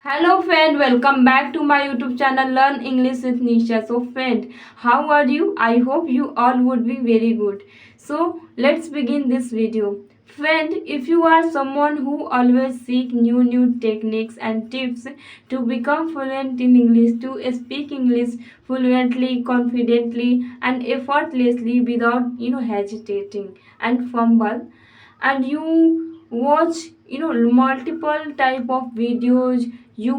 Hello friend, welcome back to my YouTube channel Learn English with Nisha. So friend, how are you? I hope you all would be very good. So let's begin this video. Friend, if you are someone who always seek new techniques and tips to become fluent in English, to speak English fluently, confidently and effortlessly without hesitating and fumble, and you watch multiple type of videos, you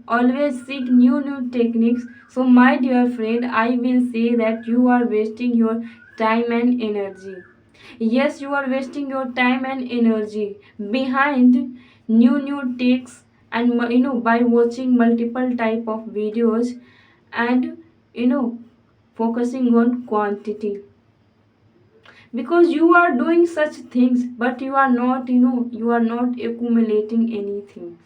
always seek new techniques, so my dear friend, I will say that you are wasting your time and energy. Yes, you are wasting your time and energy behind new takes, and by watching multiple type of videos, and you know focusing on quantity, because you are doing such things, but you are not, you are not accumulating anything.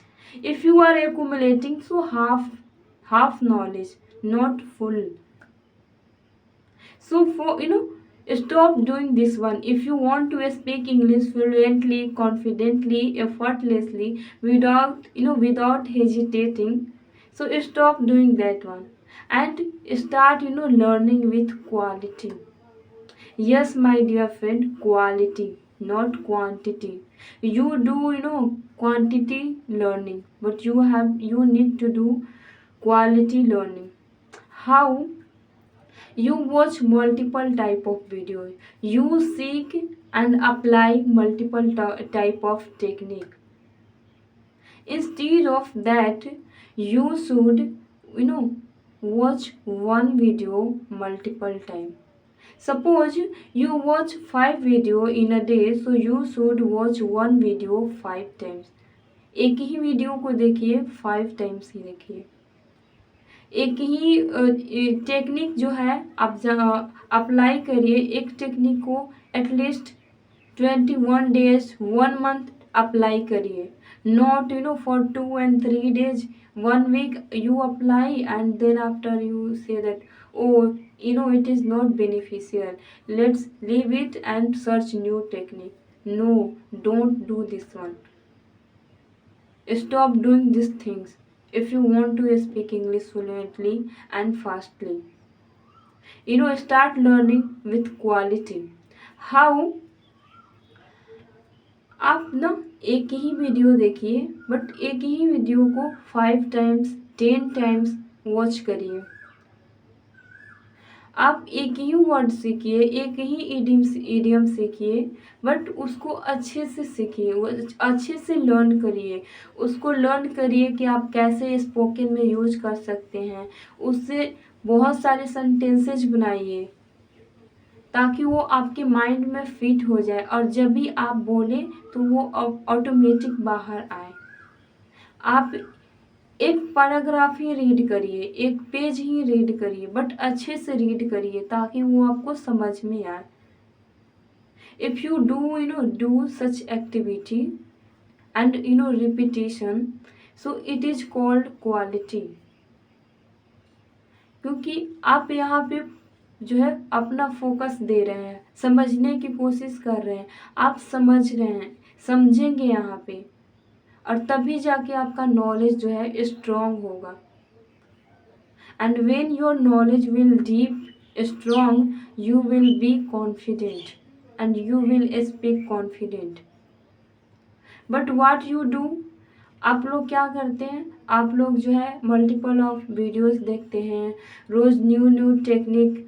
If you are accumulating, so half knowledge, not full. So for stop doing this one. If you want to speak English fluently, confidently, effortlessly, without hesitating, so stop doing that one and start learning with quality. Yes, my dear friend, quality, not quantity. You do, quantity learning, but you need to do quality learning. How? You watch multiple type of videos. You seek and apply multiple type of technique. Instead of that, you should, watch one video multiple times. Suppose you watch 5 video in a day, so you should watch one video 5 times. एक ही video को देखिए 5 times ही देखिए। एक ही technique जो है आप apply करिए, एक टेक्निक को एटलीस्ट 21 days 1 month apply करिए, not for 2 and 3 days 1 week you apply, and then after you say that, oh, it is not beneficial, let's leave it and search new technique. No, don't do this one. Stop doing these things if you want to speak English fluently and fastly. Start learning with quality. How? आप ना एक ही video देखिए, but एक ही video को 5 times 10 times watch करिए। आप एक ही word सीखिए, एक ही इडियम सीखिए, बट उसको अच्छे से सीखिए, वो अच्छे से लर्न करिए। उसको लर्न करिए कि आप कैसे स्पोकन में यूज कर सकते हैं। उससे बहुत सारे सेंटेंसेज बनाइए ताकि वो आपके माइंड में फिट हो जाए, और जब भी आप बोले तो वो ऑटोमेटिक बाहर आए। आप एक पैराग्राफ ही रीड करिए, एक पेज ही रीड करिए, बट अच्छे से रीड करिए ताकि वो आपको समझ में आए। If you do such activity and repetition, so it is called quality. क्योंकि आप यहाँ पे जो है अपना फोकस दे रहे हैं, समझने की कोशिश कर रहे हैं, आप समझ रहे हैं, समझेंगे यहाँ पे, और तभी जाके आपका नॉलेज जो है स्ट्रॉन्ग होगा। And when your knowledge will deep strong, you will be confident and you will speak confident. But what you do, आप लोग क्या करते हैं, आप लोग जो है मल्टीपल ऑफ वीडियोस देखते हैं, रोज़ न्यू टेक्निक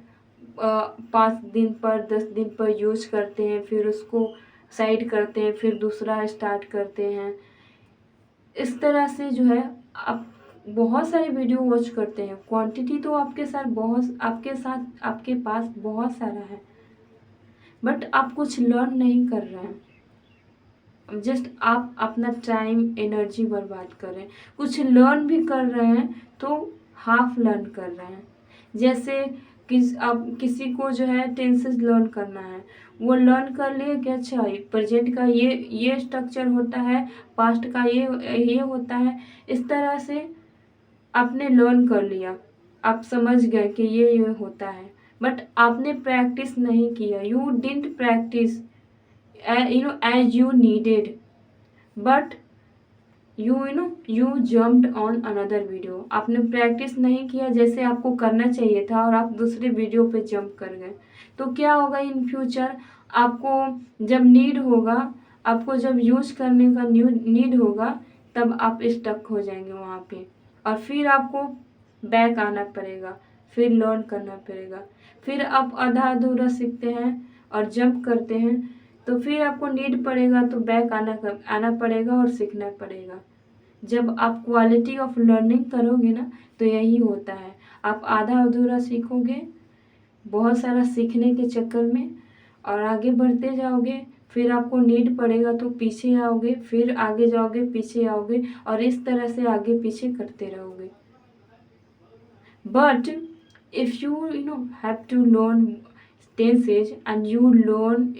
5 दिन पर 10 दिन पर यूज करते हैं, फिर उसको साइड करते हैं, फिर दूसरा स्टार्ट करते हैं। इस तरह से जो है आप बहुत सारे वीडियो वॉच करते हैं। क्वांटिटी तो आपके पास बहुत सारा है, बट आप कुछ लर्न नहीं कर रहे हैं। जस्ट आप अपना टाइम एनर्जी बर्बाद कर रहे हैं। कुछ लर्न भी कर रहे हैं तो हाफ लर्न कर रहे हैं। जैसे अब किसी को जो है टेंसेस लर्न करना है, वो लर्न कर लिए कि अच्छा प्रेजेंट का ये स्ट्रक्चर होता है, पास्ट का ये होता है। इस तरह से आपने लर्न कर लिया, आप समझ गए कि ये होता है, बट आपने प्रैक्टिस नहीं किया। You didn't practice as you needed, but you jumped on another video, आपने प्रैक्टिस नहीं किया जैसे आपको करना चाहिए था और आप दूसरे वीडियो पे जंप कर गए, तो क्या होगा इन फ्यूचर, आपको जब नीड होगा, आपको जब यूज करने का नीड होगा, तब आप स्टक हो जाएंगे वहाँ पे, और फिर आपको बैक आना पड़ेगा, फिर लर्न करना पड़ेगा, फिर आप आधा अधूरा सीखते हैं और जंप करते हैं, तो फिर आपको नीड पड़ेगा तो बैक आना पड़ेगा और सीखना पड़ेगा। जब आप क्वालिटी ऑफ लर्निंग करोगे ना, तो यही होता है, आप आधा अधूरा सीखोगे बहुत सारा सीखने के चक्कर में, और आगे बढ़ते जाओगे, फिर आपको नीड पड़ेगा तो पीछे आओगे, फिर आगे जाओगे पीछे आओगे, और इस तरह से आगे पीछे करते रहोगे। But if you have to learn tenses, and you learn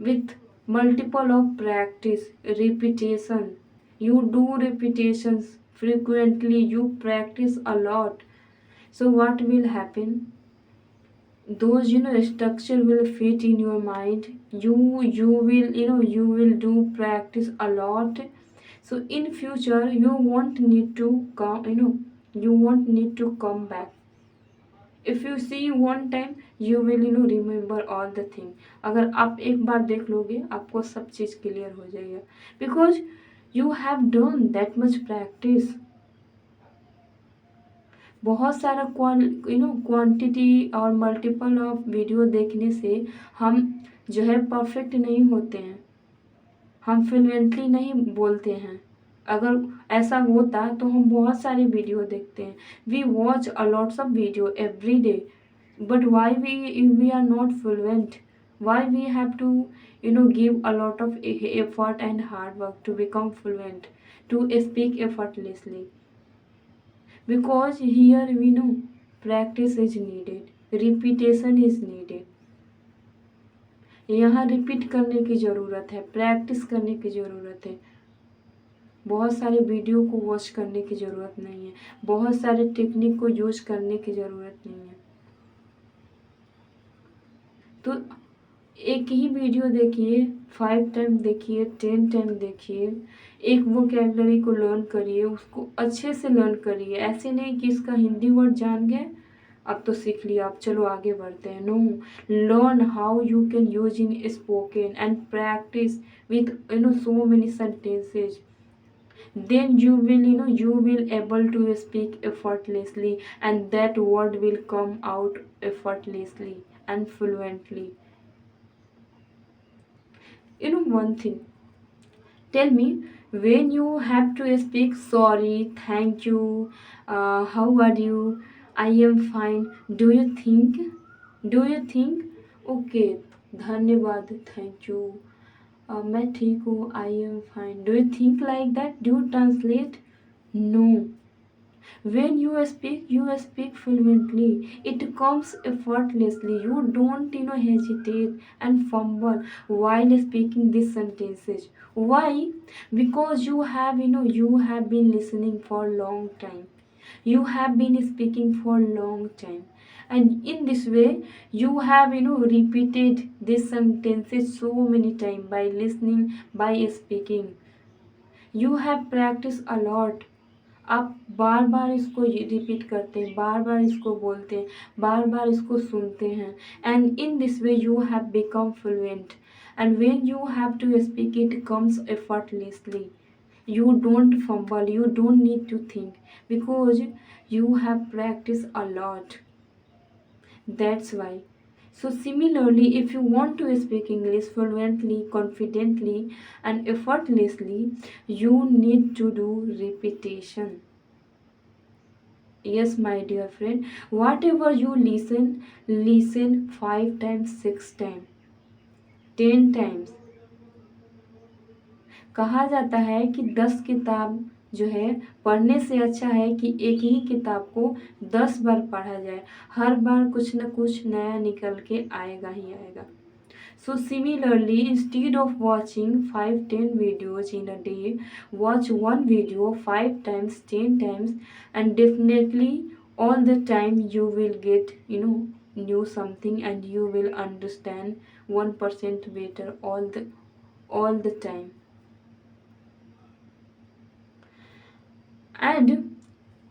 with multiple of practice, repetition, you do repetitions frequently, you practice a lot. So what will happen? Those structure will fit in your mind. You will you will do practice a lot. So in future you won't need to come back. If you see one time you will remember all the thing. अगर आप एक बार देख लोगे आपको सब चीज़ clear हो जाएगा, because you have done that much practice. बहुत सारा क्वांटिटी और मल्टीपल ऑफ वीडियो देखने से हम जो है परफेक्ट नहीं होते हैं, हम फ्लुएंटली नहीं बोलते हैं। अगर ऐसा होता तो हम बहुत सारी वीडियो देखते हैं, we watch a lots of video every day, but why we are not fluent, why we have to give a lot of effort and hard work to become fluent, to speak effortlessly, because here we know practice is needed, repetition is needed. यहाँ repeat करने की ज़रूरत है, practice करने की ज़रूरत है, बहुत सारे वीडियो को वॉच करने की ज़रूरत नहीं है, बहुत सारे टेक्निक को यूज करने की ज़रूरत नहीं है। तो एक ही वीडियो देखिए, 5 टाइम देखिए, 10 टाइम देखिए, एक वोकैबुलरी को लर्न करिए, उसको अच्छे से लर्न करिए। ऐसे नहीं कि इसका हिंदी वर्ड जान गए अब तो सीख लिया, अब चलो आगे बढ़ते हैं। No, learn how you can use in spoken and practice with so many sentences, then you will able to speak effortlessly, and that word will come out effortlessly and fluently. One thing, tell me, when you have to speak sorry, thank you, how are you, I am fine, do you think okay, धन्यवाद, thank you, मैं ठीक हूँ, I am fine, do you think like that, do translate? No, when you speak fluently, it comes effortlessly, you don't hesitate and fumble while speaking these sentences. Why? Because you have been listening for a long time, you have been speaking for a long time, and in this way you have repeated these sentences so many times by listening, by speaking. You have practiced a lot. आप बार बार इसको repeat करते हैं, बार बार इसको बोलते हैं, बार बार इसको सुनते हैं, and in this way you have become fluent, and when you have to speak it comes effortlessly, you don't fumble, you don't need to think, because you have practiced a lot. That's why. So similarly, if you want to speak English fluently, confidently and effortlessly, you need to do repetition. Yes, my dear friend, whatever you listen 5 times, 6 times, 10 times. कहा जाता है कि 10 किताब जो है पढ़ने से अच्छा है कि एक ही किताब को 10 बार पढ़ा जाए, हर बार कुछ न कुछ नया निकल के आएगा ही आएगा. So similarly, instead of watching 5-10 videos in a day, watch one video 5 times, 10 times, and definitely all the time you will get new something, and you will understand 1% better all the time. And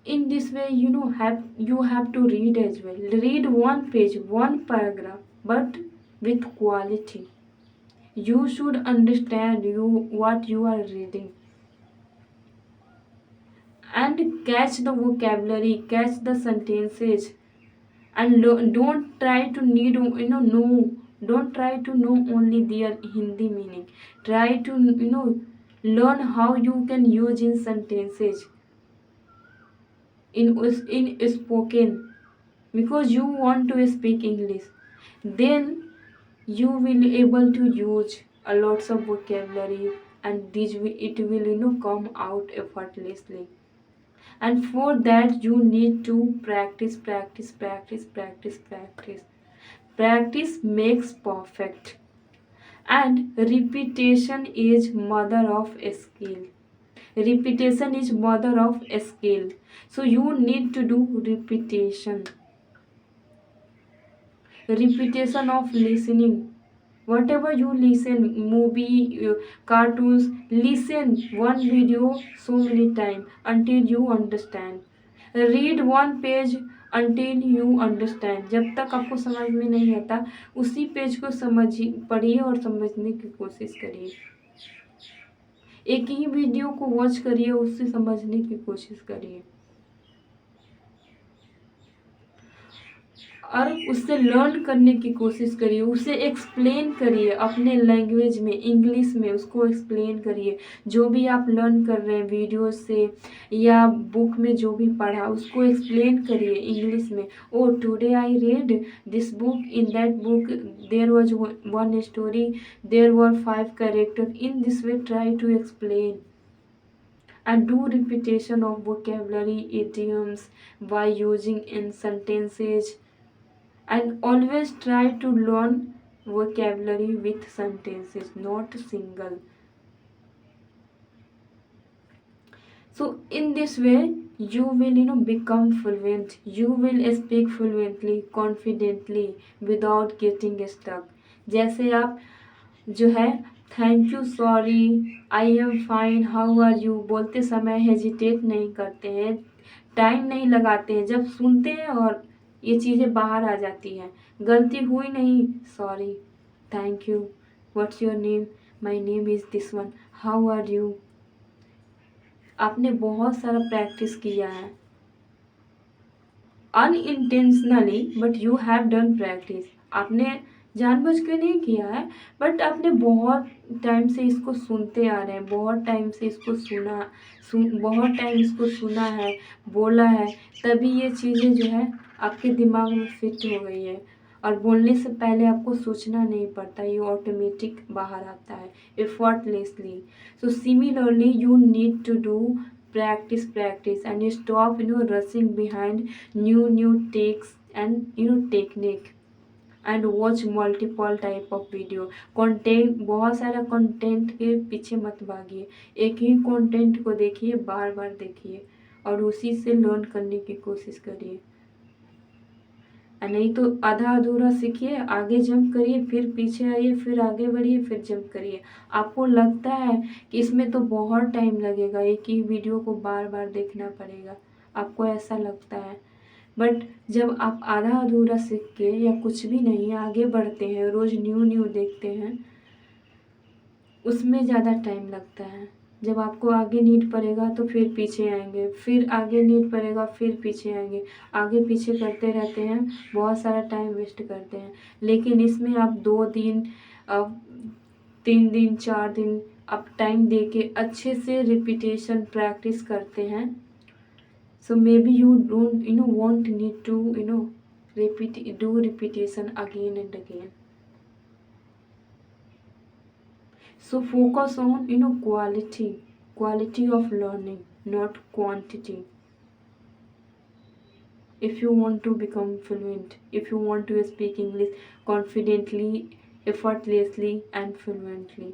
in this way, you have to read as well. Read one page, one paragraph, but with quality. You should understand what you are reading, and catch the vocabulary, catch the sentences, and don't try to need know don't try to know only their Hindi meaning. Try to learn how you can use in sentences, in spoken, because you want to speak English. Then you will able to use a lots of vocabulary, and it will come out effortlessly. And for that you need to practice, practice, practice, practice, practice. Practice makes perfect, and repetition is mother of skill. Repetition is mother of skill. So you need to do repetition. Repetition of listening. Whatever you listen, movie, cartoons, listen one video so many times until you understand. Read one page until you understand. जब तक आपको समझ में नहीं आता, उसी page को समझिए, पढ़िए और समझने की कोशिश करिए। एक ही वीडियो को वॉच करिए, उससे समझने की कोशिश करिए और उससे लर्न करने की कोशिश करिए, उसे एक्सप्लेन करिए अपने लैंग्वेज में, इंग्लिश में उसको एक्सप्लेन करिए। जो भी आप लर्न कर रहे हैं वीडियो से या बुक में जो भी पढ़ा, उसको एक्सप्लेन करिए इंग्लिश में। Oh today I read this book, in that book there was one story, there were 5 character, in this way try to explain and do repetition of vocabulary, idioms by using in sentences, and always try to learn vocabulary with sentences, not single. So in this way you will become fluent. You will speak fluently, confidently, without getting stuck. जैसे आप जो है thank you, sorry, I am fine, how are you बोलते समय hesitate नहीं करते हैं, time नहीं लगाते हैं। जब सुनते हैं और ये चीज़ें बाहर आ जाती हैं, गलती हुई नहीं, sorry, thank you, what's your name, my name is this one, how are you. आपने बहुत सारा प्रैक्टिस किया है unintentionally, but you have done practice. आपने जानबूझ के नहीं किया है, बट आपने बहुत टाइम से इसको सुनते आ रहे हैं, बहुत टाइम से इसको बहुत टाइम इसको सुना है, बोला है, तभी ये चीज़ें जो है आपके दिमाग में फिट हो गई है। और बोलने से पहले आपको सोचना नहीं पड़ता, ये ऑटोमेटिक बाहर आता है effortlessly. So similarly you need to do practice and you stop rushing behind new takes and technique, and watch multiple type of video content। बहुत सारा कंटेंट के पीछे मत भागिए, एक ही कंटेंट को देखिए, बार बार देखिए और उसी से लर्न करने की कोशिश करिए। नहीं तो आधा अधूरा सीखिए, आगे जंप करिए, फिर पीछे आइए, फिर आगे बढ़िए, फिर जंप करिए। आपको लगता है कि इसमें तो बहुत टाइम लगेगा, एक ही वीडियो को बार बार देखना पड़ेगा, आपको ऐसा लगता है। बट जब आप आधा अधूरा सीख के या कुछ भी नहीं आगे बढ़ते हैं, रोज़ न्यू देखते हैं, उसमें ज़्यादा टाइम लगता है। जब आपको आगे नीड पड़ेगा तो फिर पीछे आएंगे, फिर आगे नीड पड़ेगा, फिर पीछे आएंगे, आगे पीछे करते रहते हैं, बहुत सारा टाइम वेस्ट करते हैं। लेकिन इसमें आप 2 दिन, 3 दिन, 4 दिन आप टाइम दे के अच्छे से रिपीटेशन प्रैक्टिस करते हैं। So maybe you don't won't need to do repetition again and again. So focus on quality of learning, not quantity. If you want to become fluent, if you want to speak English confidently, effortlessly and fluently,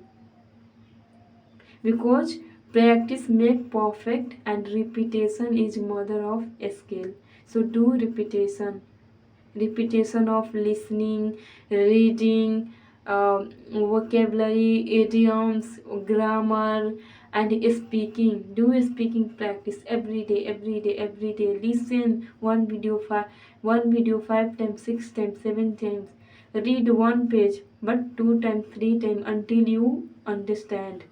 because practice make perfect and repetition is mother of skill. So do repetition of listening, reading, vocabulary, idioms, grammar, And speaking, do speaking practice every day, every day, every day. Listen one video 5 times, 6 times, 7 times. Read one page but 2 times, 3 times until you understand.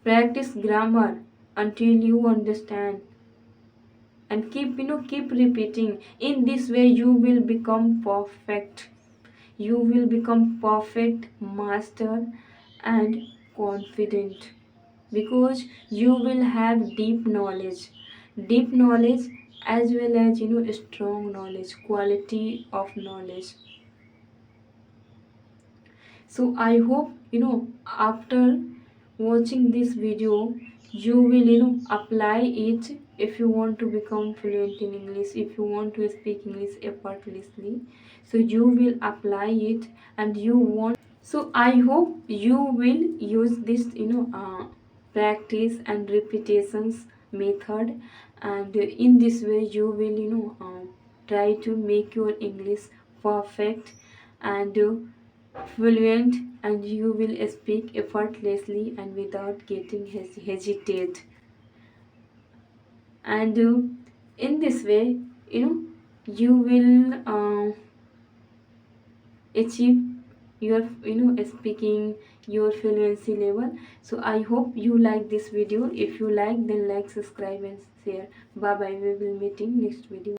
Practice grammar until you understand, and keep repeating. In this way you will become perfect. You will become perfect, master, and confident, because you will have deep knowledge, as well as strong knowledge, quality of knowledge. So I hope after watching this video you will apply it. If you want to become fluent in English, if you want to speak English effortlessly, so you will apply it. And you want, so I hope you will use this practice and repetitions method. And in this way you will try to make your English perfect and fluent, and you will speak effortlessly and without getting hesitate. And in this way you will achieve your speaking, your fluency level. So I hope you like this video. If you like, then like, subscribe and share. Bye bye, we will meet in next video.